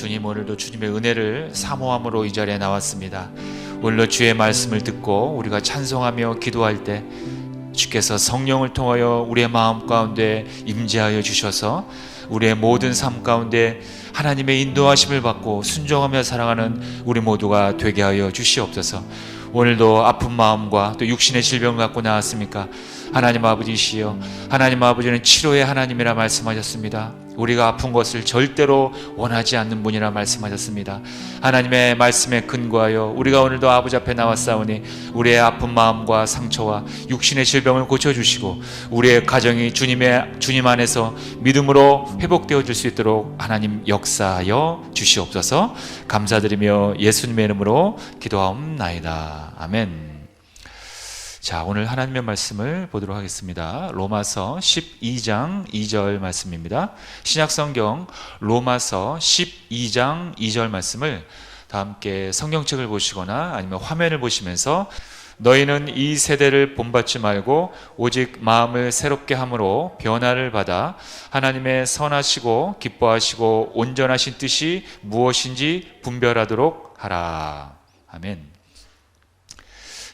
주님, 오늘도 주님의 은혜를 사모함으로 이 자리에 나왔습니다. 오늘도 주의 말씀을 듣고 우리가 찬송하며 기도할 때 주께서 성령을 통하여 우리의 마음 가운데 임재하여 주셔서 우리의 모든 삶 가운데 하나님의 인도하심을 받고 순종하며 살아가는 우리 모두가 되게 하여 주시옵소서. 오늘도 아픈 마음과 또 육신의 질병을 갖고 나왔습니까? 하나님 아버지시여, 하나님 아버지는 치료의 하나님이라 말씀하셨습니다. 우리가 아픈 것을 절대로 원하지 않는 분이라 말씀하셨습니다. 하나님의 말씀에 근거하여 우리가 오늘도 아버지 앞에 나왔사오니 우리의 아픈 마음과 상처와 육신의 질병을 고쳐주시고 우리의 가정이 주님 안에서 믿음으로 회복되어질 수 있도록 하나님 역사하여 주시옵소서. 감사드리며 예수님의 이름으로 기도하옵나이다. 아멘. 자, 오늘 하나님의 말씀을 보도록 하겠습니다. 로마서 12장 2절 말씀입니다. 신약성경 로마서 12장 2절 말씀을 다 함께 성경책을 보시거나 아니면 화면을 보시면서 너희는 이 세대를 본받지 말고 오직 마음을 새롭게 함으로 변화를 받아 하나님의 선하시고 기뻐하시고 온전하신 뜻이 무엇인지 분별하도록 하라. 아멘.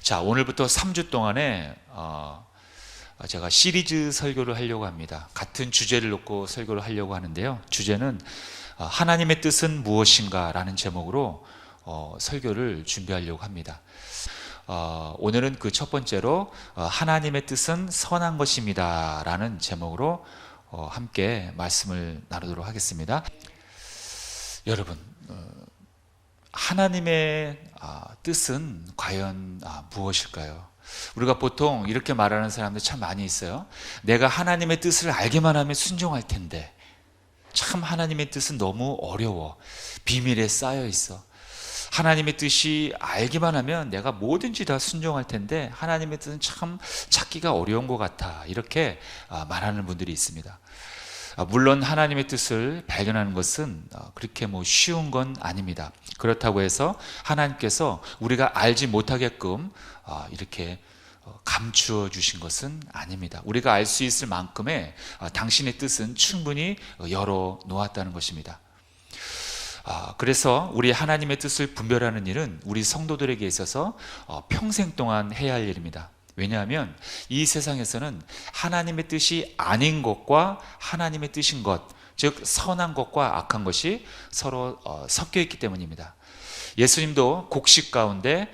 자, 오늘부터 3주 동안에 제가 시리즈 설교를 하려고 합니다. 같은 주제를 놓고 설교를 하려고 하는데요. 주제는 하나님의 뜻은 무엇인가 라는 제목으로 설교를 준비하려고 합니다. 오늘은 그 첫 번째로 하나님의 뜻은 선한 것입니다 라는 제목으로 함께 말씀을 나누도록 하겠습니다. 여러분, 하나님의 뜻은 과연 무엇일까요? 우리가 보통 이렇게 말하는 사람들 참 많이 있어요. 내가 하나님의 뜻을 알기만 하면 순종할 텐데, 참 하나님의 뜻은 너무 어려워, 비밀에 쌓여 있어. 하나님의 뜻이 알기만 하면 내가 뭐든지 다 순종할 텐데 하나님의 뜻은 참 찾기가 어려운 것 같아, 이렇게 말하는 분들이 있습니다. 물론 하나님의 뜻을 발견하는 것은 그렇게 쉬운 건 아닙니다. 그렇다고 해서 하나님께서 우리가 알지 못하게끔 이렇게 감추어 주신 것은 아닙니다. 우리가 알 수 있을 만큼의 당신의 뜻은 충분히 열어 놓았다는 것입니다. 그래서 우리 하나님의 뜻을 분별하는 일은 우리 성도들에게 있어서 평생 동안 해야 할 일입니다. 왜냐하면 이 세상에서는 하나님의 뜻이 아닌 것과 하나님의 뜻인 것, 즉 선한 것과 악한 것이 서로 섞여 있기 때문입니다. 예수님도 곡식 가운데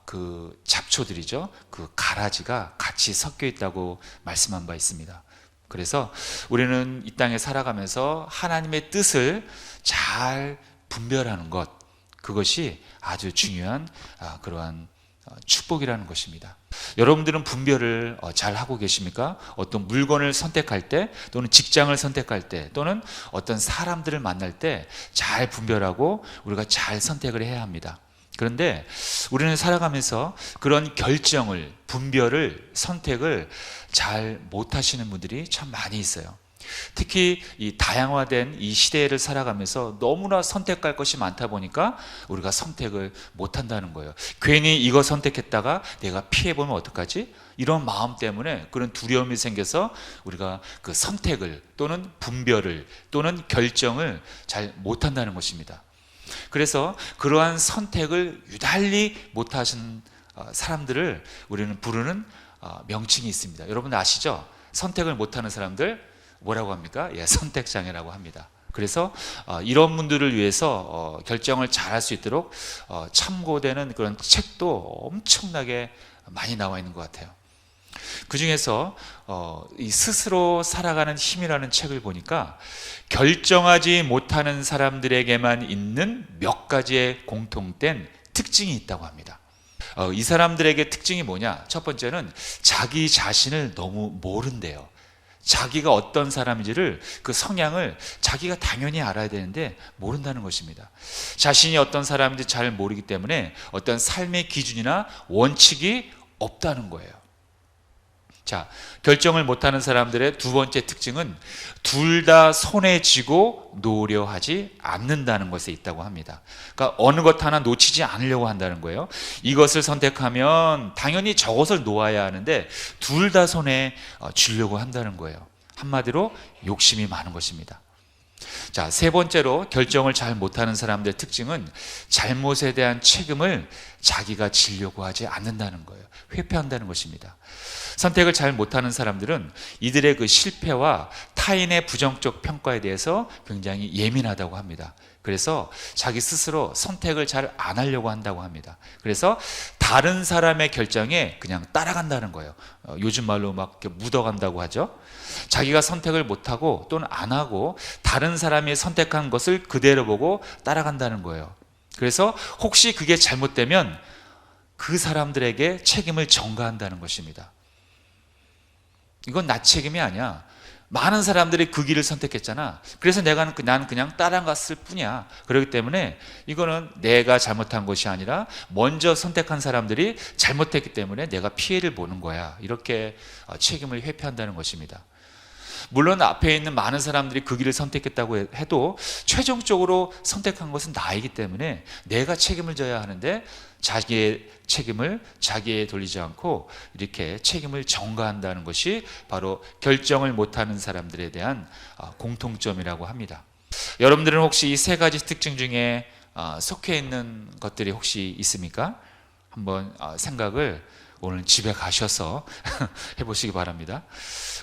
그 잡초들이죠, 그 가라지가 같이 섞여 있다고 말씀한 바 있습니다. 그래서 우리는 이 땅에 살아가면서 하나님의 뜻을 잘 분별하는 것, 그것이 아주 중요한 그러한 축복이라는 것입니다. 여러분들은 분별을 잘 하고 계십니까? 어떤 물건을 선택할 때, 또는 직장을 선택할 때, 또는 어떤 사람들을 만날 때 잘 분별하고 우리가 잘 선택을 해야 합니다. 그런데 우리는 살아가면서 그런 결정을, 분별을, 선택을 잘 못하시는 분들이 참 많이 있어요. 특히 이 다양화된 이 시대를 살아가면서 너무나 선택할 것이 많다 보니까 우리가 선택을 못한다는 거예요. 괜히 이거 선택했다가 내가 피해보면 어떡하지? 이런 마음 때문에 그런 두려움이 생겨서 우리가 그 선택을 또는 분별을 또는 결정을 잘 못한다는 것입니다. 그래서 그러한 선택을 유달리 못하신 사람들을 우리는 부르는 명칭이 있습니다. 여러분 아시죠? 선택을 못하는 사람들 뭐라고 합니까? 선택장애라고 합니다. 그래서 이런 분들을 위해서 결정을 잘 할 수 있도록 참고되는 그런 책도 엄청나게 많이 나와 있는 것 같아요. 그 중에서 이 스스로 살아가는 힘이라는 책을 보니까 결정하지 못하는 사람들에게만 있는 몇 가지의 공통된 특징이 있다고 합니다. 이 사람들에게 특징이 뭐냐? 첫 번째는 자기 자신을 너무 모른대요. 자기가 어떤 사람인지를, 그 성향을 자기가 당연히 알아야 되는데 모른다는 것입니다. 자신이 어떤 사람인지 잘 모르기 때문에 어떤 삶의 기준이나 원칙이 없다는 거예요. 자, 결정을 못하는 사람들의 두 번째 특징은 둘 다 손에 쥐고 놓으려 하지 않는다는 것에 있다고 합니다. 그러니까 어느 것 하나 놓치지 않으려고 한다는 거예요. 이것을 선택하면 당연히 저것을 놓아야 하는데 둘 다 손에 쥐려고 한다는 거예요. 한마디로 욕심이 많은 것입니다. 자, 세 번째로 결정을 잘 못하는 사람들의 특징은 잘못에 대한 책임을 자기가 지려고 하지 않는다는 거예요. 회피한다는 것입니다. 선택을 잘 못하는 사람들은 이들의 그 실패와 타인의 부정적 평가에 대해서 굉장히 예민하다고 합니다. 그래서 자기 스스로 선택을 잘 안 하려고 한다고 합니다. 그래서 다른 사람의 결정에 그냥 따라간다는 거예요. 요즘 말로 막 이렇게 묻어간다고 하죠. 자기가 선택을 못하고 또는 안 하고 다른 사람이 선택한 것을 그대로 보고 따라간다는 거예요. 그래서 혹시 그게 잘못되면 그 사람들에게 책임을 전가한다는 것입니다. 이건 나 책임이 아니야. 많은 사람들이 그 길을 선택했잖아. 그래서 나는 그냥 따라갔을 뿐이야. 그렇기 때문에 이거는 내가 잘못한 것이 아니라 먼저 선택한 사람들이 잘못했기 때문에 내가 피해를 보는 거야. 이렇게 책임을 회피한다는 것입니다. 물론 앞에 있는 많은 사람들이 그 길을 선택했다고 해도 최종적으로 선택한 것은 나이기 때문에 내가 책임을 져야 하는데 자기의 책임을 자기에 돌리지 않고 이렇게 책임을 전가한다는 것이 바로 결정을 못하는 사람들에 대한 공통점이라고 합니다. 여러분들은 혹시 이 세 가지 특징 중에 속해 있는 것들이 혹시 있습니까? 한번 생각을 오늘 집에 가셔서 해보시기 바랍니다.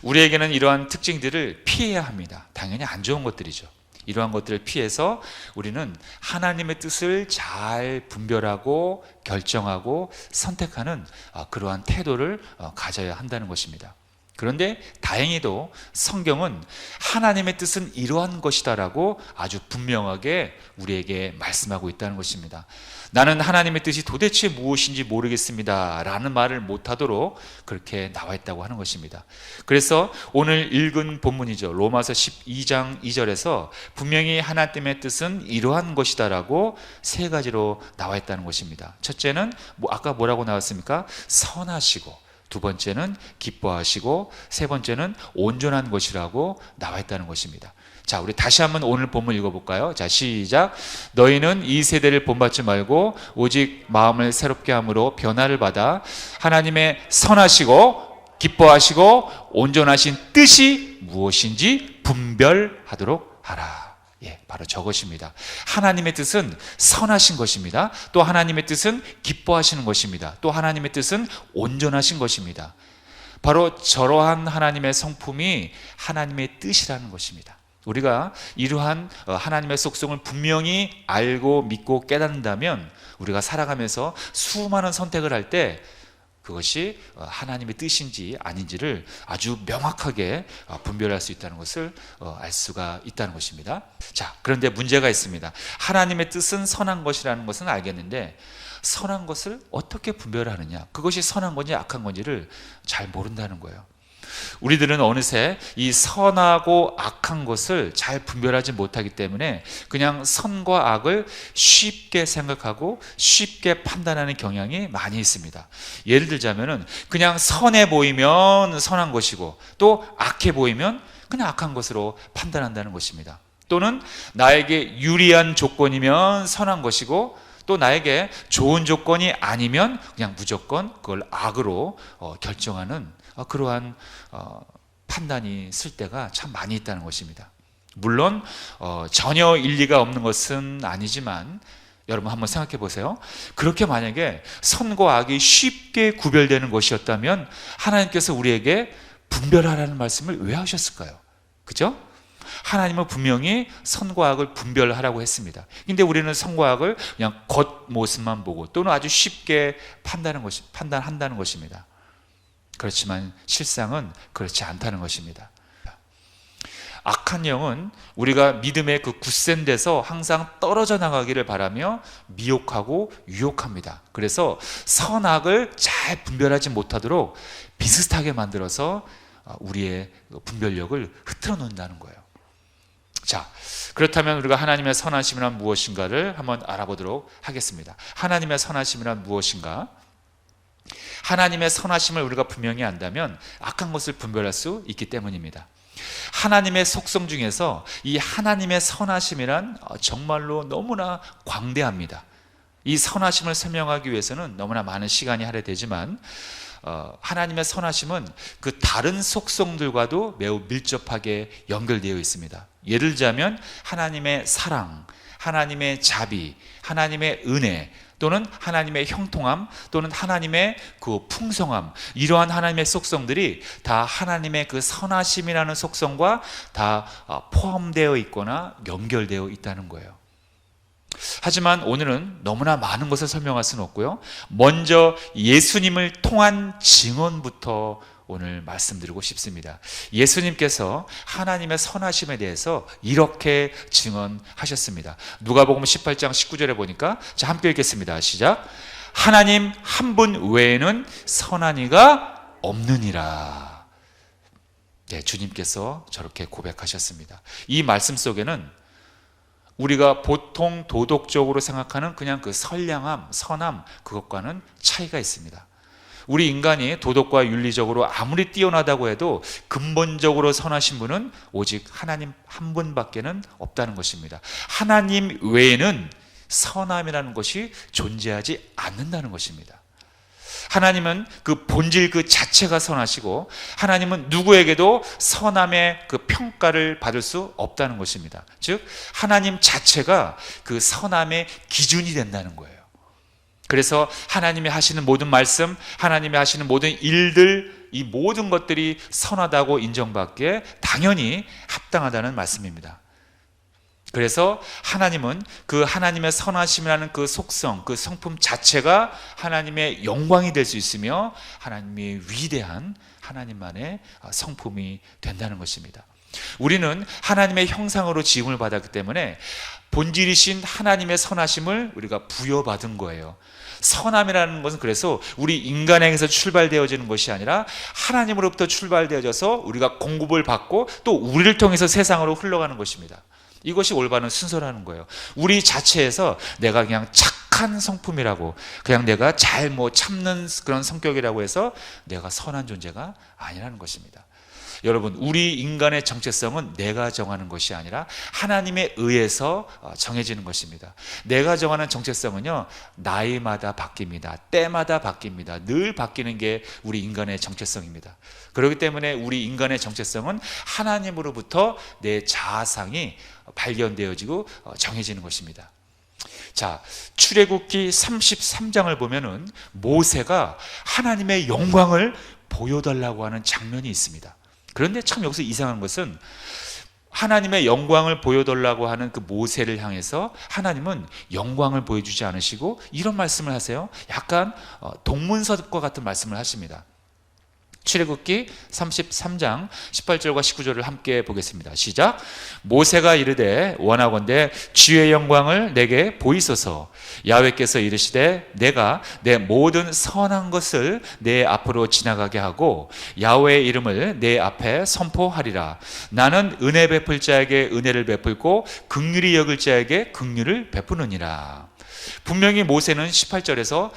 우리에게는 이러한 특징들을 피해야 합니다. 당연히 안 좋은 것들이죠. 이러한 것들을 피해서 우리는 하나님의 뜻을 잘 분별하고 결정하고 선택하는 그러한 태도를 가져야 한다는 것입니다. 그런데 다행히도 성경은 하나님의 뜻은 이러한 것이다라고 아주 분명하게 우리에게 말씀하고 있다는 것입니다. 나는 하나님의 뜻이 도대체 무엇인지 모르겠습니다 라는 말을 못하도록 그렇게 나와 있다고 하는 것입니다. 그래서 오늘 읽은 본문이죠. 로마서 12장 2절에서 분명히 하나님의 뜻은 이러한 것이다라고 세 가지로 나와 있다는 것입니다. 첫째는 아까 뭐라고 나왔습니까? 선하시고, 두 번째는 기뻐하시고, 세 번째는 온전한 것이라고 나와 있다는 것입니다. 자, 우리 다시 한번 오늘 본문 읽어볼까요? 자, 시작. 너희는 이 세대를 본받지 말고 오직 마음을 새롭게 함으로 변화를 받아 하나님의 선하시고 기뻐하시고 온전하신 뜻이 무엇인지 분별하도록 하라. 바로 저것입니다. 하나님의 뜻은 선하신 것입니다. 또 하나님의 뜻은 기뻐하시는 것입니다. 또 하나님의 뜻은 온전하신 것입니다. 바로 저러한 하나님의 성품이 하나님의 뜻이라는 것입니다. 우리가 이러한 하나님의 속성을 분명히 알고 믿고 깨닫는다면 우리가 살아가면서 수많은 선택을 할 때 그것이 하나님의 뜻인지 아닌지를 아주 명확하게 분별할 수 있다는 것을 알 수가 있다는 것입니다. 자, 그런데 문제가 있습니다. 하나님의 뜻은 선한 것이라는 것은 알겠는데 선한 것을 어떻게 분별하느냐, 그것이 선한 건지 악한 건지를 잘 모른다는 거예요. 우리들은 어느새 이 선하고 악한 것을 잘 분별하지 못하기 때문에 그냥 선과 악을 쉽게 생각하고 쉽게 판단하는 경향이 많이 있습니다. 예를 들자면은 그냥 선해 보이면 선한 것이고 또 악해 보이면 그냥 악한 것으로 판단한다는 것입니다. 또는 나에게 유리한 조건이면 선한 것이고 또 나에게 좋은 조건이 아니면 그냥 무조건 그걸 악으로 결정하는 그러한 판단이 쓸 때가 참 많이 있다는 것입니다. 물론 전혀 일리가 없는 것은 아니지만 여러분 한번 생각해 보세요. 그렇게 만약에 선과 악이 쉽게 구별되는 것이었다면 하나님께서 우리에게 분별하라는 말씀을 왜 하셨을까요? 그죠? 하나님은 분명히 선과 악을 분별하라고 했습니다. 근데 우리는 선과 악을 그냥 겉모습만 보고 또는 아주 쉽게 판단한다는 것입니다. 그렇지만 실상은 그렇지 않다는 것입니다. 악한 영은 우리가 믿음의 그 굳센 데서 항상 떨어져 나가기를 바라며 미혹하고 유혹합니다. 그래서 선악을 잘 분별하지 못하도록 비슷하게 만들어서 우리의 분별력을 흐트러 놓는다는 거예요. 자, 그렇다면 우리가 하나님의 선하심이란 무엇인가를 한번 알아보도록 하겠습니다. 하나님의 선하심이란 무엇인가? 하나님의 선하심을 우리가 분명히 안다면 악한 것을 분별할 수 있기 때문입니다. 하나님의 속성 중에서 이 하나님의 선하심이란 정말로 너무나 광대합니다. 이 선하심을 설명하기 위해서는 너무나 많은 시간이 할애되지만 하나님의 선하심은 그 다른 속성들과도 매우 밀접하게 연결되어 있습니다. 예를 들자면 하나님의 사랑, 하나님의 자비, 하나님의 은혜, 또는 하나님의 형통함, 또는 하나님의 그 풍성함, 이러한 하나님의 속성들이 다 하나님의 그 선하심이라는 속성과 다 포함되어 있거나 연결되어 있다는 거예요. 하지만 오늘은 너무나 많은 것을 설명할 수는 없고요. 먼저 예수님을 통한 증언부터 오늘 말씀드리고 싶습니다. 예수님께서 하나님의 선하심에 대해서 이렇게 증언하셨습니다. 누가복음 18장 19절에 보니까 자, 함께 읽겠습니다. 시작. 하나님 한 분 외에는 선한 이가 없느니라. 네, 주님께서 저렇게 고백하셨습니다. 이 말씀 속에는 우리가 보통 도덕적으로 생각하는 그냥 그 선량함, 선함, 그것과는 차이가 있습니다. 우리 인간이 도덕과 윤리적으로 아무리 뛰어나다고 해도 근본적으로 선하신 분은 오직 하나님 한 분밖에는 없다는 것입니다. 하나님 외에는 선함이라는 것이 존재하지 않는다는 것입니다. 하나님은 그 본질 그 자체가 선하시고 하나님은 누구에게도 선함의 그 평가를 받을 수 없다는 것입니다. 즉 하나님 자체가 그 선함의 기준이 된다는 거예요. 그래서 하나님이 하시는 모든 말씀, 하나님이 하시는 모든 일들, 이 모든 것들이 선하다고 인정받기에 당연히 합당하다는 말씀입니다. 그래서 하나님은 그 하나님의 선하심이라는 그 속성, 그 성품 자체가 하나님의 영광이 될 수 있으며 하나님의 위대한 하나님만의 성품이 된다는 것입니다. 우리는 하나님의 형상으로 지음을 받았기 때문에 본질이신 하나님의 선하심을 우리가 부여받은 거예요. 선함이라는 것은 그래서 우리 인간에게서 출발되어지는 것이 아니라 하나님으로부터 출발되어져서 우리가 공급을 받고 또 우리를 통해서 세상으로 흘러가는 것입니다. 이것이 올바른 순서라는 거예요. 우리 자체에서 내가 그냥 착한 성품이라고, 그냥 내가 잘 참는 그런 성격이라고 해서 내가 선한 존재가 아니라는 것입니다. 여러분, 우리 인간의 정체성은 내가 정하는 것이 아니라 하나님에 의해서 정해지는 것입니다. 내가 정하는 정체성은요, 나이마다 바뀝니다. 때마다 바뀝니다. 늘 바뀌는 게 우리 인간의 정체성입니다. 그렇기 때문에 우리 인간의 정체성은 하나님으로부터 내 자아상이 발견되어지고 정해지는 것입니다. 자, 출애굽기 33장을 보면은 모세가 하나님의 영광을 보여달라고 하는 장면이 있습니다. 그런데 참 여기서 이상한 것은 하나님의 영광을 보여달라고 하는 그 모세를 향해서 하나님은 영광을 보여주지 않으시고 이런 말씀을 하세요. 약간 동문서답과 같은 말씀을 하십니다. 출애굽기 33장 18절과 19절을 함께 보겠습니다. 시작. 모세가 이르되 원하건대 주의 영광을 내게 보이소서. 야훼께서 이르시되 내가 내 모든 선한 것을 내 앞으로 지나가게 하고 야훼의 이름을 내 앞에 선포하리라. 나는 은혜 베풀 자에게 은혜를 베풀고 긍휼히 여길 자에게 긍휼을 베푸느니라. 분명히 모세는 18절에서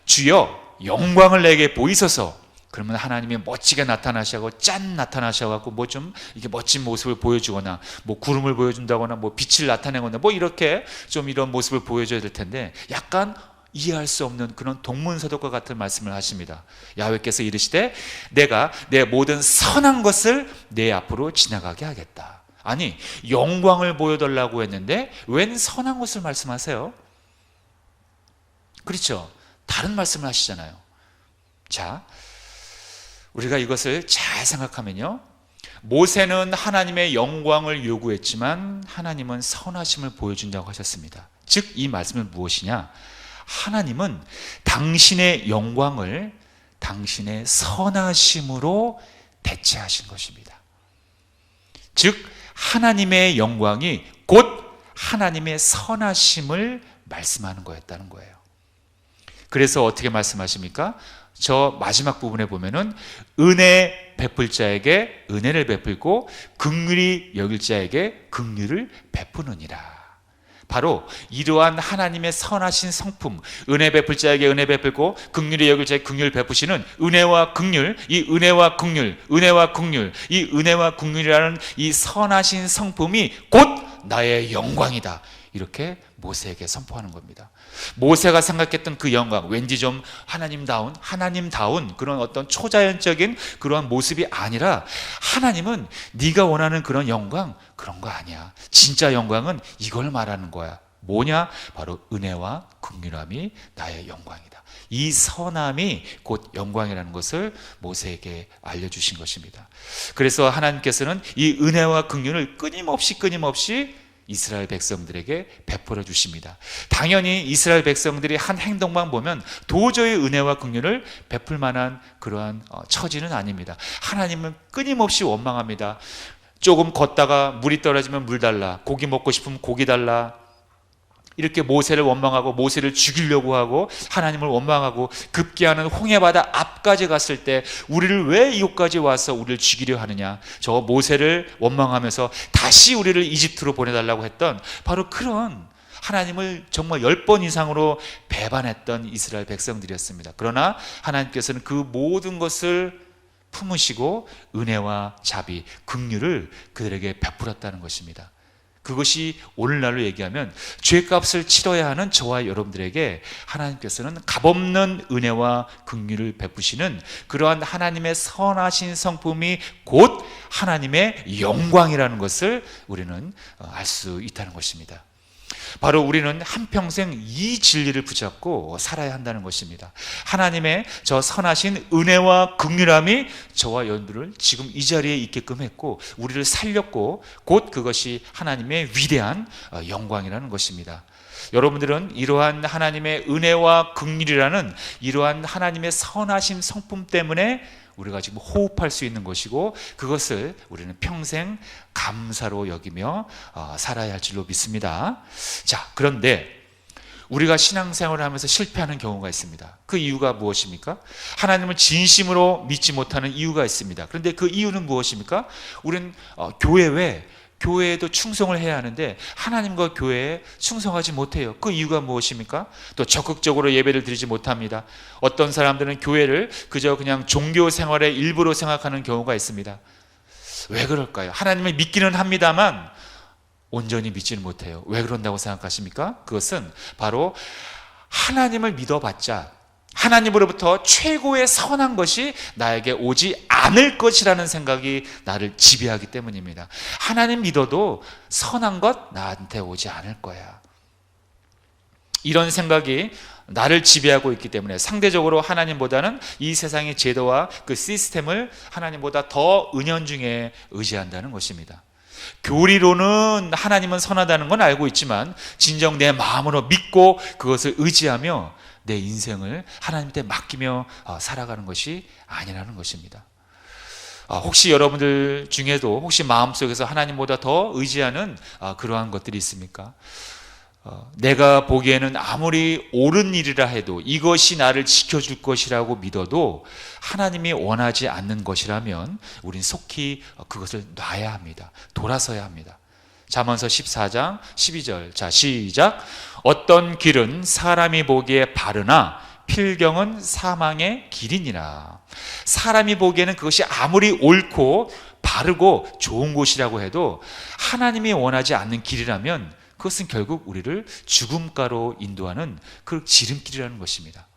주여 영광을 내게 보이소서. 그러면 하나님이 멋지게 나타나셔고 짠 나타나셔갖고 뭐 좀 이게 멋진 모습을 보여주거나 뭐 구름을 보여준다거나 뭐 빛을 나타내거나 뭐 이렇게 좀 이런 모습을 보여줘야 될 텐데 약간 이해할 수 없는 그런 동문서답과 같은 말씀을 하십니다. 야훼께서 이르시되 내가 내 모든 선한 것을 내 앞으로 지나가게 하겠다. 아니 영광을 보여달라고 했는데 웬 선한 것을 말씀하세요? 그렇죠? 다른 말씀을 하시잖아요. 자, 우리가 이것을 잘 생각하면요, 모세는 하나님의 영광을 요구했지만 하나님은 선하심을 보여준다고 하셨습니다. 즉 이 말씀은 무엇이냐? 하나님은 당신의 영광을 당신의 선하심으로 대체하신 것입니다. 즉 하나님의 영광이 곧 하나님의 선하심을 말씀하는 거였다는 거예요. 그래서 어떻게 말씀하십니까? 저 마지막 부분에 보면은 은혜 베풀 자에게 은혜를 베풀고 긍휼히 여길 자에게 긍휼을 베푸느니라. 바로 이러한 하나님의 선하신 성품, 은혜 베풀 자에게 은혜 베풀고 긍휼히 여길 자에게 긍휼을 베푸시는 은혜와 긍휼, 이 은혜와 긍휼, 은혜와 긍휼, 이 은혜와 긍휼이라는 이 선하신 성품이 곧 나의 영광이다. 이렇게 모세에게 선포하는 겁니다. 모세가 생각했던 그 영광, 왠지 좀 하나님다운 그런 어떤 초자연적인 그러한 모습이 아니라, 하나님은 네가 원하는 그런 영광, 그런 거 아니야. 진짜 영광은 이걸 말하는 거야. 뭐냐? 바로 은혜와 긍휼함이 나의 영광이다. 이 선함이 곧 영광이라는 것을 모세에게 알려주신 것입니다. 그래서 하나님께서는 이 은혜와 긍휼을 끊임없이 이스라엘 백성들에게 베풀어 주십니다. 당연히 이스라엘 백성들이 한 행동만 보면 도저히 은혜와 긍휼을 베풀 만한 그러한 처지는 아닙니다. 하나님은 끊임없이 원망합니다. 조금 걷다가 물이 떨어지면 물 달라, 고기 먹고 싶으면 고기 달라, 이렇게 모세를 원망하고 모세를 죽이려고 하고 하나님을 원망하고, 급기야는 홍해바다 앞까지 갔을 때 우리를 왜 이곳까지 와서 우리를 죽이려 하느냐, 저 모세를 원망하면서 다시 우리를 이집트로 보내달라고 했던 바로 그런 하나님을 정말 10번 이상으로 배반했던 이스라엘 백성들이었습니다. 그러나 하나님께서는 그 모든 것을 품으시고 은혜와 자비, 긍휼을 그들에게 베풀었다는 것입니다. 그것이 오늘날로 얘기하면 죄값을 치러야 하는 저와 여러분들에게 하나님께서는 값없는 은혜와 긍휼을 베푸시는 그러한 하나님의 선하신 성품이 곧 하나님의 영광이라는 것을 우리는 알 수 있다는 것입니다. 바로 우리는 한평생 이 진리를 붙잡고 살아야 한다는 것입니다. 하나님의 저 선하신 은혜와 긍휼함이 저와 여러분들을 지금 이 자리에 있게끔 했고 우리를 살렸고, 곧 그것이 하나님의 위대한 영광이라는 것입니다. 여러분들은 이러한 하나님의 은혜와 긍휼이라는 이러한 하나님의 선하신 성품 때문에 우리가 지금 호흡할 수 있는 것이고, 그것을 우리는 평생 감사로 여기며 살아야 할 줄로 믿습니다. 자, 그런데 우리가 신앙생활을 하면서 실패하는 경우가 있습니다. 그 이유가 무엇입니까? 하나님을 진심으로 믿지 못하는 이유가 있습니다. 그런데 그 이유는 무엇입니까? 우리는 교회 외에 교회에도 충성을 해야 하는데 하나님과 교회에 충성하지 못해요. 그 이유가 무엇입니까? 또 적극적으로 예배를 드리지 못합니다. 어떤 사람들은 교회를 그저 그냥 종교 생활의 일부로 생각하는 경우가 있습니다. 왜 그럴까요? 하나님을 믿기는 합니다만 온전히 믿지는 못해요. 왜 그런다고 생각하십니까? 그것은 바로 하나님을 믿어봤자 하나님으로부터 최고의 선한 것이 나에게 오지 않을 것이라는 생각이 나를 지배하기 때문입니다. 하나님 믿어도 선한 것 나한테 오지 않을 거야, 이런 생각이 나를 지배하고 있기 때문에 상대적으로 하나님보다는 이 세상의 제도와 그 시스템을 하나님보다 더 은연중에 의지한다는 것입니다. 교리로는 하나님은 선하다는 건 알고 있지만 진정 내 마음으로 믿고 그것을 의지하며 내 인생을 하나님께 맡기며 살아가는 것이 아니라는 것입니다. 혹시 여러분들 중에도 혹시 마음속에서 하나님보다 더 의지하는 그러한 것들이 있습니까? 내가 보기에는 아무리 옳은 일이라 해도 이것이 나를 지켜줄 것이라고 믿어도 하나님이 원하지 않는 것이라면 우린 속히 그것을 놔야 합니다. 돌아서야 합니다. 잠언서 14장 12절, 자 시작. 어떤 길은 사람이 보기에 바르나 필경은 사망의 길이니라. 사람이 보기에는 그것이 아무리 옳고 바르고 좋은 곳이라고 해도 하나님이 원하지 않는 길이라면 그것은 결국 우리를 죽음가로 인도하는 그 지름길이라는 것입니다.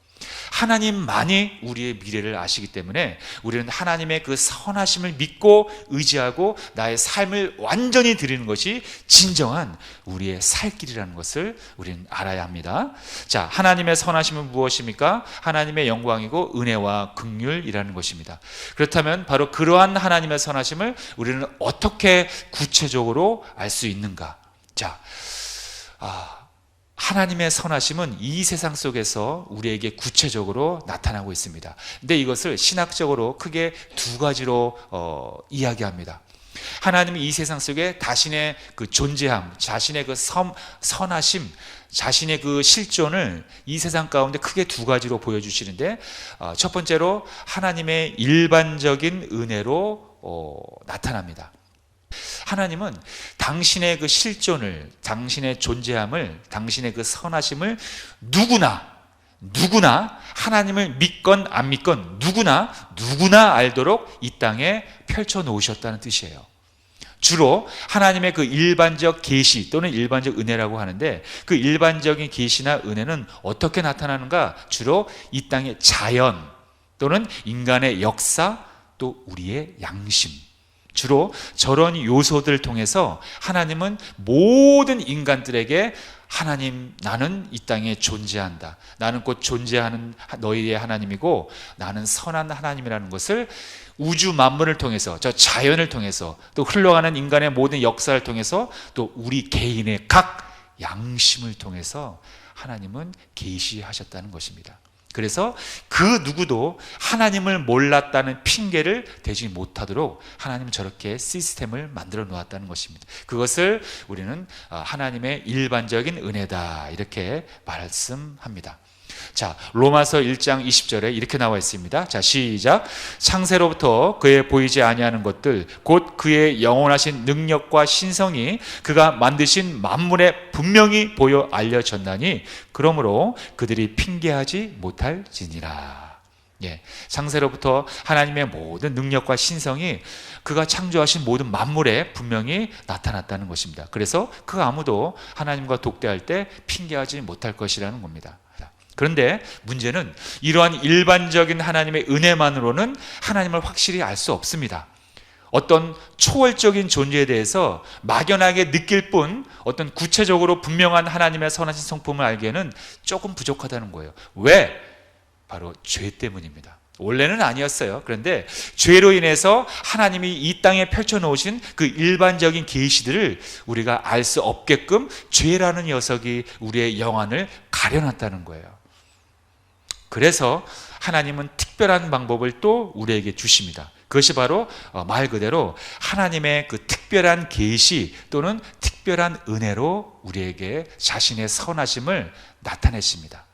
하나님만이 우리의 미래를 아시기 때문에 우리는 하나님의 그 선하심을 믿고 의지하고 나의 삶을 완전히 드리는 것이 진정한 우리의 살 길이라는 것을 우리는 알아야 합니다. 자, 하나님의 선하심은 무엇입니까? 하나님의 영광이고 은혜와 긍휼이라는 것입니다. 그렇다면 바로 그러한 하나님의 선하심을 우리는 어떻게 구체적으로 알 수 있는가? 자, 하나님의 선하심은 이 세상 속에서 우리에게 구체적으로 나타나고 있습니다. 근데 이것을 신학적으로 크게 두 가지로 이야기합니다. 하나님은 이 세상 속에 자신의 그 존재함, 자신의 그 선하심, 자신의 그 실존을 이 세상 가운데 크게 두 가지로 보여주시는데, 첫 번째로 하나님의 일반적인 은혜로 나타납니다. 하나님은 당신의 그 실존을, 당신의 존재함을, 당신의 그 선하심을 누구나 하나님을 믿건 안 믿건 누구나 알도록 이 땅에 펼쳐 놓으셨다는 뜻이에요. 주로 하나님의 그 일반적 계시 또는 일반적 은혜라고 하는데, 그 일반적인 계시나 은혜는 어떻게 나타나는가? 주로 이 땅의 자연 또는 인간의 역사, 또 우리의 양심, 주로 저런 요소들을 통해서 하나님은 모든 인간들에게 하나님, 나는 이 땅에 존재한다, 나는 곧 존재하는 너희의 하나님이고 나는 선한 하나님이라는 것을 우주 만물을 통해서, 저 자연을 통해서, 또 흘러가는 인간의 모든 역사를 통해서, 또 우리 개인의 각 양심을 통해서 하나님은 계시하셨다는 것입니다. 그래서 그 누구도 하나님을 몰랐다는 핑계를 대지 못하도록 하나님은 저렇게 시스템을 만들어 놓았다는 것입니다. 그것을 우리는 하나님의 일반적인 은혜다, 이렇게 말씀합니다. 자, 로마서 1장 20절에 이렇게 나와 있습니다. 자, 시작. 창세로부터 그의 보이지 아니하는 것들 곧 그의 영원하신 능력과 신성이 그가 만드신 만물에 분명히 보여 알려졌나니 그러므로 그들이 핑계하지 못할지니라. 예, 창세로부터 하나님의 모든 능력과 신성이 그가 창조하신 모든 만물에 분명히 나타났다는 것입니다. 그래서 그 아무도 하나님과 독대할 때 핑계하지 못할 것이라는 겁니다. 그런데 문제는 이러한 일반적인 하나님의 은혜만으로는 하나님을 확실히 알 수 없습니다. 어떤 초월적인 존재에 대해서 막연하게 느낄 뿐 어떤 구체적으로 분명한 하나님의 선하신 성품을 알기에는 조금 부족하다는 거예요. 왜? 바로 죄 때문입니다. 원래는 아니었어요. 그런데 죄로 인해서 하나님이 이 땅에 펼쳐놓으신 그 일반적인 계시들을 우리가 알 수 없게끔 죄라는 녀석이 우리의 영안을 가려놨다는 거예요. 그래서 하나님은 특별한 방법을 또 우리에게 주십니다. 그것이 바로 말 그대로 하나님의 그 특별한 계시 또는 특별한 은혜로 우리에게 자신의 선하심을 나타내십니다.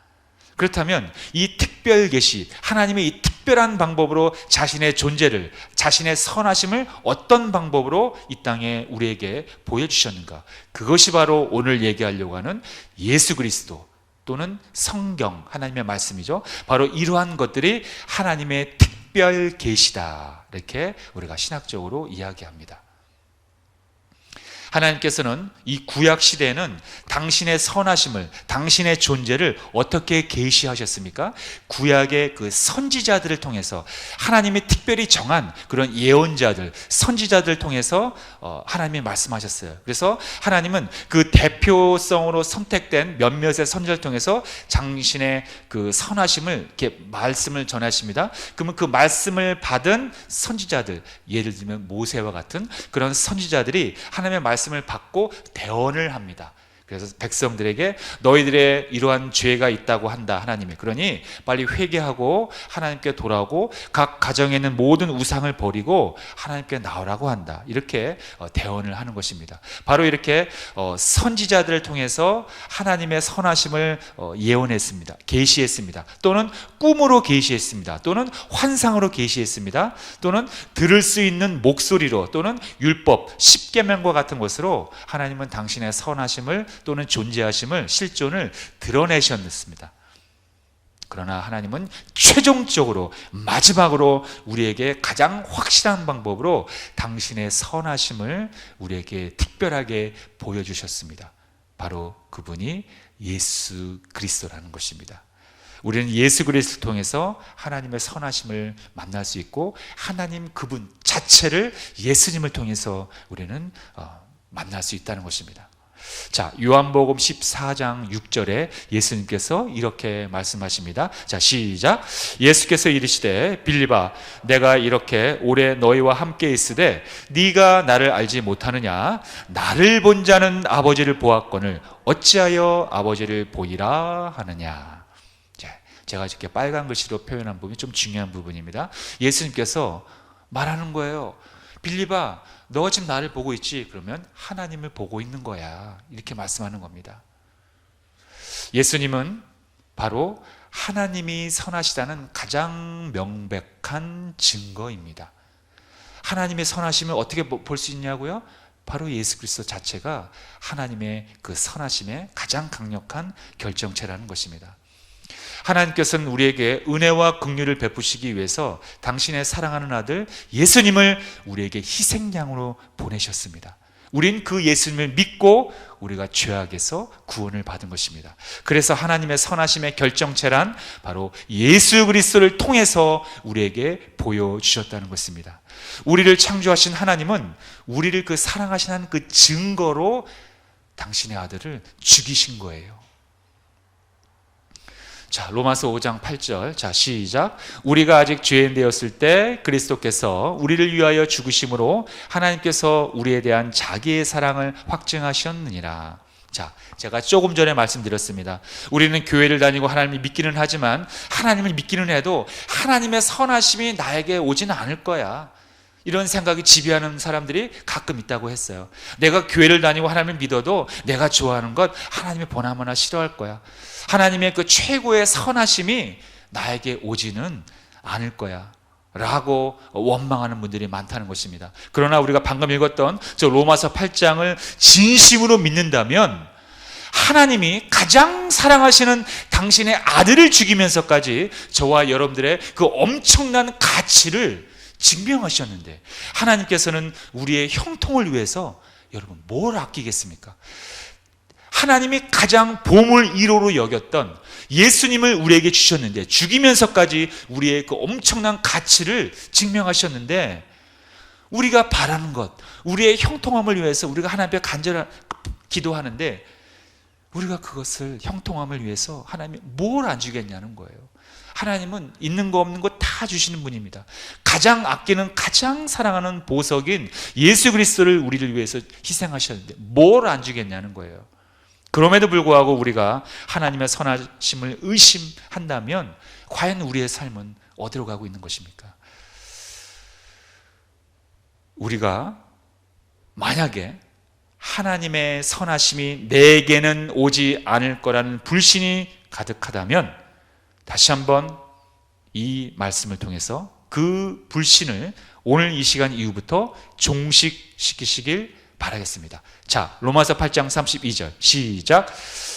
그렇다면 이 특별 계시, 하나님의 이 특별한 방법으로 자신의 존재를, 자신의 선하심을 어떤 방법으로 이 땅에 우리에게 보여주셨는가? 그것이 바로 오늘 얘기하려고 하는 예수 그리스도 또는 성경, 하나님의 말씀이죠. 바로 이러한 것들이 하나님의 특별 계시다, 이렇게 우리가 신학적으로 이야기합니다. 하나님께서는 이 구약 시대에는 당신의 선하심을, 당신의 존재를 어떻게 계시하셨습니까? 구약의 그 선지자들을 통해서, 하나님이 특별히 정한 그런 예언자들, 선지자들을 통해서 하나님이 말씀하셨어요. 그래서 하나님은 그 대표성으로 선택된 몇몇의 선지자를 통해서 당신의 그 선하심을 이렇게 말씀을 전하십니다. 그러면 그 말씀을 받은 선지자들, 예를 들면 모세와 같은 그런 선지자들이 하나님의 말씀을 받고 대언을 합니다. 그래서 백성들에게 너희들의 이러한 죄가 있다고 한다, 하나님이. 그러니 빨리 회개하고 하나님께 돌아오고 각 가정에 있는 모든 우상을 버리고 하나님께 나오라고 한다, 이렇게 대언을 하는 것입니다. 바로 이렇게 선지자들을 통해서 하나님의 선하심을 예언했습니다. 계시했습니다. 또는 꿈으로 계시했습니다. 또는 환상으로 계시했습니다. 또는 들을 수 있는 목소리로, 또는 율법, 십계명과 같은 것으로 하나님은 당신의 선하심을 또는 존재하심을, 실존을 드러내셨습니다. 그러나 하나님은 최종적으로, 마지막으로 우리에게 가장 확실한 방법으로 당신의 선하심을 우리에게 특별하게 보여주셨습니다. 바로 그분이 예수 그리스도라는 것입니다. 우리는 예수 그리스도를 통해서 하나님의 선하심을 만날 수 있고, 하나님 그분 자체를 예수님을 통해서 우리는 만날 수 있다는 것입니다. 자, 요한복음 14장 6절에 예수님께서 이렇게 말씀하십니다. 자, 시작. 예수께서 이르시되 빌립아, 내가 이렇게 오래 너희와 함께 있으되 네가 나를 알지 못하느냐? 나를 본 자는 아버지를 보았거늘 어찌하여 아버지를 보이라 하느냐? 자, 제가 이렇게 빨간 글씨로 표현한 부분이 좀 중요한 부분입니다. 예수님께서 말하는 거예요. 빌립아, 너 지금 나를 보고 있지? 그러면 하나님을 보고 있는 거야, 이렇게 말씀하는 겁니다. 예수님은 바로 하나님이 선하시다는 가장 명백한 증거입니다. 하나님의 선하심을 어떻게 볼 수 있냐고요? 바로 예수 그리스도 자체가 하나님의 그 선하심의 가장 강력한 결정체라는 것입니다. 하나님께서는 우리에게 은혜와 긍휼을 베푸시기 위해서 당신의 사랑하는 아들 예수님을 우리에게 희생양으로 보내셨습니다. 우린 그 예수님을 믿고 우리가 죄악에서 구원을 받은 것입니다. 그래서 하나님의 선하심의 결정체란 바로 예수 그리스도를 통해서 우리에게 보여주셨다는 것입니다. 우리를 창조하신 하나님은 우리를 그 사랑하시는 그 증거로 당신의 아들을 죽이신 거예요. 자, 로마서 5장 8절. 자, 시작. 우리가 아직 죄인 되었을 때 그리스도께서 우리를 위하여 죽으심으로 하나님께서 우리에 대한 자기의 사랑을 확증하셨느니라. 자, 제가 조금 전에 말씀드렸습니다. 우리는 교회를 다니고 하나님을 믿기는 하지만 하나님을 믿기는 해도 하나님의 선하심이 나에게 오지는 않을 거야. 이런 생각이 지배하는 사람들이 가끔 있다고 했어요. 내가 교회를 다니고 하나님을 믿어도 내가 좋아하는 것 하나님이 보나마나 싫어할 거야. 하나님의 그 최고의 선하심이 나에게 오지는 않을 거야 라고 원망하는 분들이 많다는 것입니다. 그러나 우리가 방금 읽었던 저 로마서 8장을 진심으로 믿는다면 하나님이 가장 사랑하시는 당신의 아들을 죽이면서까지 저와 여러분들의 그 엄청난 가치를 증명하셨는데, 하나님께서는 우리의 형통을 위해서 여러분 뭘 아끼겠습니까? 하나님이 가장 보물 1호로 여겼던 예수님을 우리에게 주셨는데, 죽이면서까지 우리의 그 엄청난 가치를 증명하셨는데, 우리가 바라는 것, 우리의 형통함을 위해서 우리가 하나님 앞에 간절히 기도하는데, 우리가 그것을 형통함을 위해서 하나님이 뭘 안 주겠냐는 거예요. 하나님은 있는 거 없는 거 다 주시는 분입니다. 가장 아끼는, 가장 사랑하는 보석인 예수 그리스도를 우리를 위해서 희생하셨는데 뭘 안 주겠냐는 거예요. 그럼에도 불구하고 우리가 하나님의 선하심을 의심한다면 과연 우리의 삶은 어디로 가고 있는 것입니까? 우리가 만약에 하나님의 선하심이 내게는 오지 않을 거라는 불신이 가득하다면 다시 한번 이 말씀을 통해서 그 불신을 오늘 이 시간 이후부터 종식시키시길 바라겠습니다. 자, 로마서 8장 32절 시작.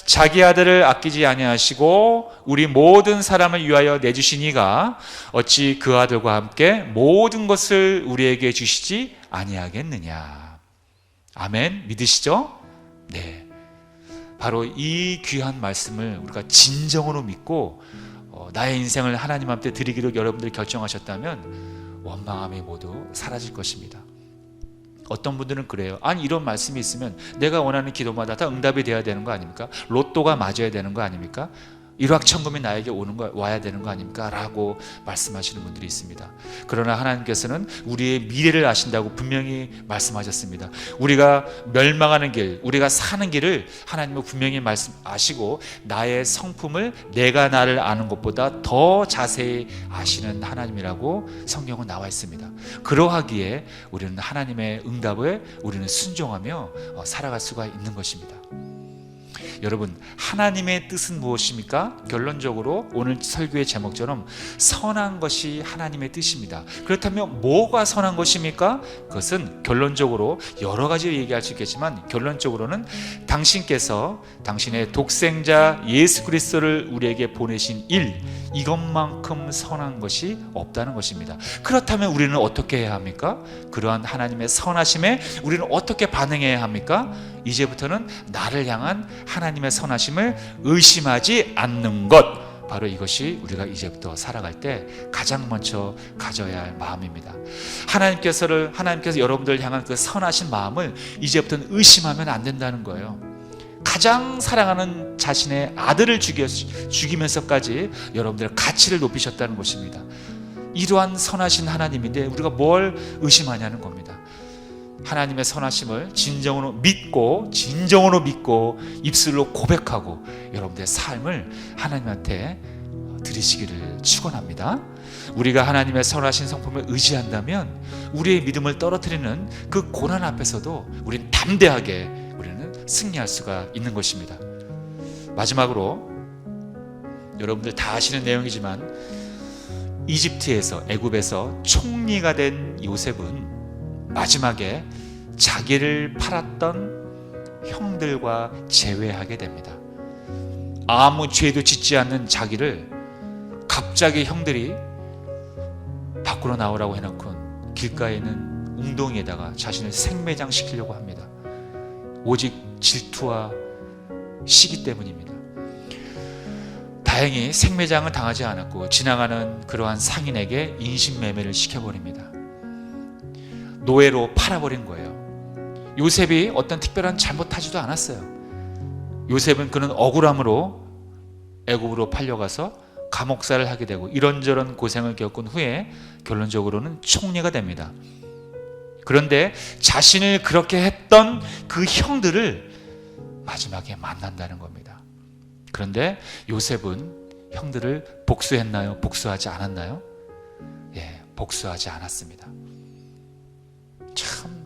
자기 아들을 아끼지 아니하시고 우리 모든 사람을 위하여 내주신 이가 어찌 그 아들과 함께 모든 것을 우리에게 주시지 아니하겠느냐. 아멘. 믿으시죠? 네. 바로 이 귀한 말씀을 우리가 진정으로 믿고 나의 인생을 하나님 앞에 드리기로 여러분들이 결정하셨다면 원망함이 모두 사라질 것입니다. 어떤 분들은 그래요. 아니, 이런 말씀이 있으면 내가 원하는 기도마다 다 응답이 돼야 되는 거 아닙니까? 로또가 맞아야 되는 거 아닙니까? 일확천금이 나에게 와야 되는 거 아닙니까? 라고 말씀하시는 분들이 있습니다. 그러나 하나님께서는 우리의 미래를 아신다고 분명히 말씀하셨습니다. 우리가 멸망하는 길, 우리가 사는 길을 하나님은 분명히 아시고 나의 성품을 내가 나를 아는 것보다 더 자세히 아시는 하나님이라고 성경은 나와 있습니다. 그러하기에 우리는 하나님의 응답에 우리는 순종하며 살아갈 수가 있는 것입니다. 여러분, 하나님의 뜻은 무엇입니까? 결론적으로 오늘 설교의 제목처럼 선한 것이 하나님의 뜻입니다. 그렇다면 뭐가 선한 것입니까? 그것은 결론적으로 여러 가지 얘기할 수 있겠지만 결론적으로는 당신께서 당신의 독생자 예수 그리스도를 우리에게 보내신 일, 이것만큼 선한 것이 없다는 것입니다. 그렇다면 우리는 어떻게 해야 합니까? 그러한 하나님의 선하심에 우리는 어떻게 반응해야 합니까? 이제부터는 나를 향한 하나님의 선하심을 의심하지 않는 것, 바로 이것이 우리가 이제부터 살아갈 때 가장 먼저 가져야 할 마음입니다. 하나님께서 여러분들 향한 그 선하신 마음을 이제부터는 의심하면 안 된다는 거예요. 가장 사랑하는 자신의 아들을 죽이면서까지 여러분들의 가치를 높이셨다는 것입니다. 이러한 선하신 하나님인데 우리가 뭘 의심하냐는 겁니다. 하나님의 선하심을 진정으로 믿고 입술로 고백하고 여러분들의 삶을 하나님한테 드리시기를 축원합니다. 우리가 하나님의 선하신 성품을 의지한다면 우리의 믿음을 떨어뜨리는 그 고난 앞에서도 우리는 담대하게 우리는 승리할 수가 있는 것입니다. 마지막으로 여러분들 다 아시는 내용이지만 애굽에서 총리가 된 요셉은 마지막에 자기를 팔았던 형들과 재회하게 됩니다. 아무 죄도 짓지 않는 자기를 갑자기 형들이 밖으로 나오라고 해놓고 길가에 있는 웅덩이에다가 자신을 생매장 시키려고 합니다. 오직 질투와 시기 때문입니다. 다행히 생매장은 당하지 않았고 지나가는 그러한 상인에게 인신매매를 시켜버립니다. 노예로 팔아버린 거예요. 요셉이 어떤 특별한 잘못하지도 않았어요. 요셉은 그는 억울함으로 애굽으로 팔려가서 감옥살을 하게 되고 이런저런 고생을 겪은 후에 결론적으로는 총리가 됩니다. 그런데 자신을 그렇게 했던 그 형들을 마지막에 만난다는 겁니다. 그런데 요셉은 형들을 복수했나요? 복수하지 않았나요? 예, 복수하지 않았습니다. 참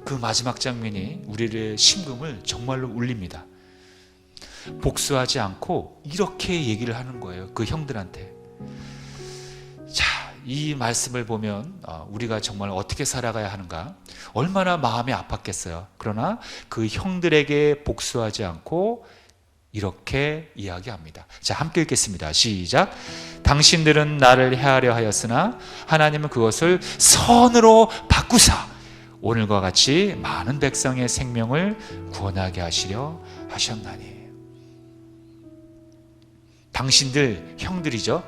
그 마지막 장면이 우리의 심금을 정말로 울립니다. 복수하지 않고 이렇게 얘기를 하는 거예요. 그 형들한테. 자, 이 말씀을 보면 우리가 정말 어떻게 살아가야 하는가, 얼마나 마음이 아팠겠어요. 그러나 그 형들에게 복수하지 않고 이렇게 이야기합니다. 자, 함께 읽겠습니다. 시작. 당신들은 나를 해하려 하였으나 하나님은 그것을 선으로 바꾸사 오늘과 같이 많은 백성의 생명을 구원하게 하시려 하셨나니. 당신들, 형들이죠.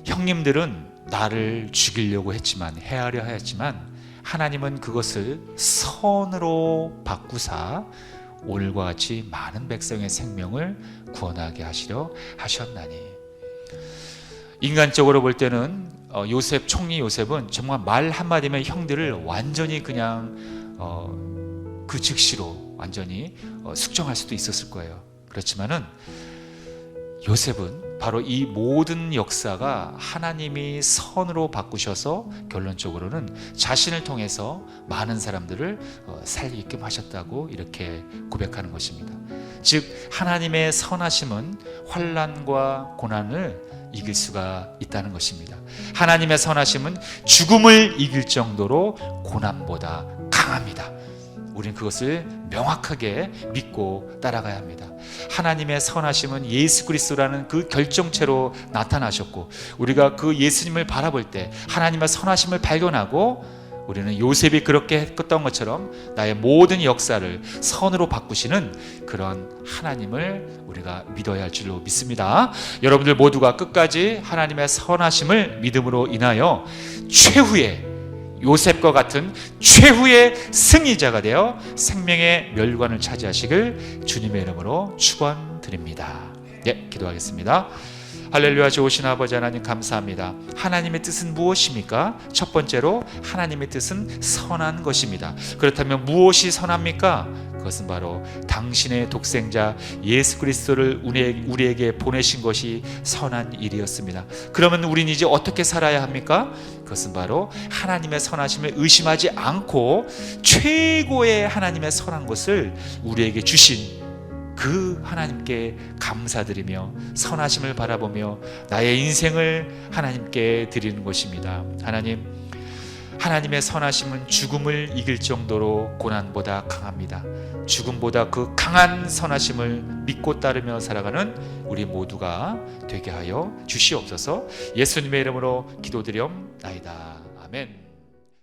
형님들은 나를 죽이려고 했지만, 해하려 하였지만 하나님은 그것을 선으로 바꾸사 오늘과 같이 많은 백성의 생명을 구원하게 하시려 하셨나니. 인간적으로 볼 때는 요셉, 총리 요셉은 정말 말 한마디면 형들을 완전히 그냥 그 즉시로 완전히 숙정할 수도 있었을 거예요. 그렇지만은 요셉은 바로 이 모든 역사가 하나님이 선으로 바꾸셔서 결론적으로는 자신을 통해서 많은 사람들을 살리게끔 하셨다고 이렇게 고백하는 것입니다. 즉 하나님의 선하심은 환난과 고난을 이길 수가 있다는 것입니다. 하나님의 선하심은 죽음을 이길 정도로 고난보다 강합니다. 우리는 그것을 명확하게 믿고 따라가야 합니다. 하나님의 선하심은 예수 그리스도라는 그 결정체로 나타나셨고, 우리가 그 예수님을 바라볼 때 하나님의 선하심을 발견하고 우리는 요셉이 그렇게 했던 것처럼 나의 모든 역사를 선으로 바꾸시는 그런 하나님을 우리가 믿어야 할 줄로 믿습니다. 여러분들 모두가 끝까지 하나님의 선하심을 믿음으로 인하여 최후의 요셉과 같은 최후의 승리자가 되어 생명의 멸관을 차지하시길 주님의 이름으로 축원드립니다. 예, 기도하겠습니다. 할렐루야. 좋으신 아버지 하나님 감사합니다. 하나님의 뜻은 무엇입니까? 첫 번째로 하나님의 뜻은 선한 것입니다. 그렇다면 무엇이 선합니까? 그것은 바로 당신의 독생자 예수 그리스도를 우리에게 보내신 것이 선한 일이었습니다. 그러면 우리는 이제 어떻게 살아야 합니까? 그것은 바로 하나님의 선하심을 의심하지 않고 최고의 하나님의 선한 것을 우리에게 주신 그 하나님께 감사드리며 선하심을 바라보며 나의 인생을 하나님께 드리는 것입니다. 하나님의 선하심은 죽음을 이길 정도로 고난보다 강합니다. 죽음보다 그 강한 선하심을 믿고 따르며 살아가는 우리 모두가 되게 하여 주시옵소서. 예수님의 이름으로 기도드리옵나이다. 아멘.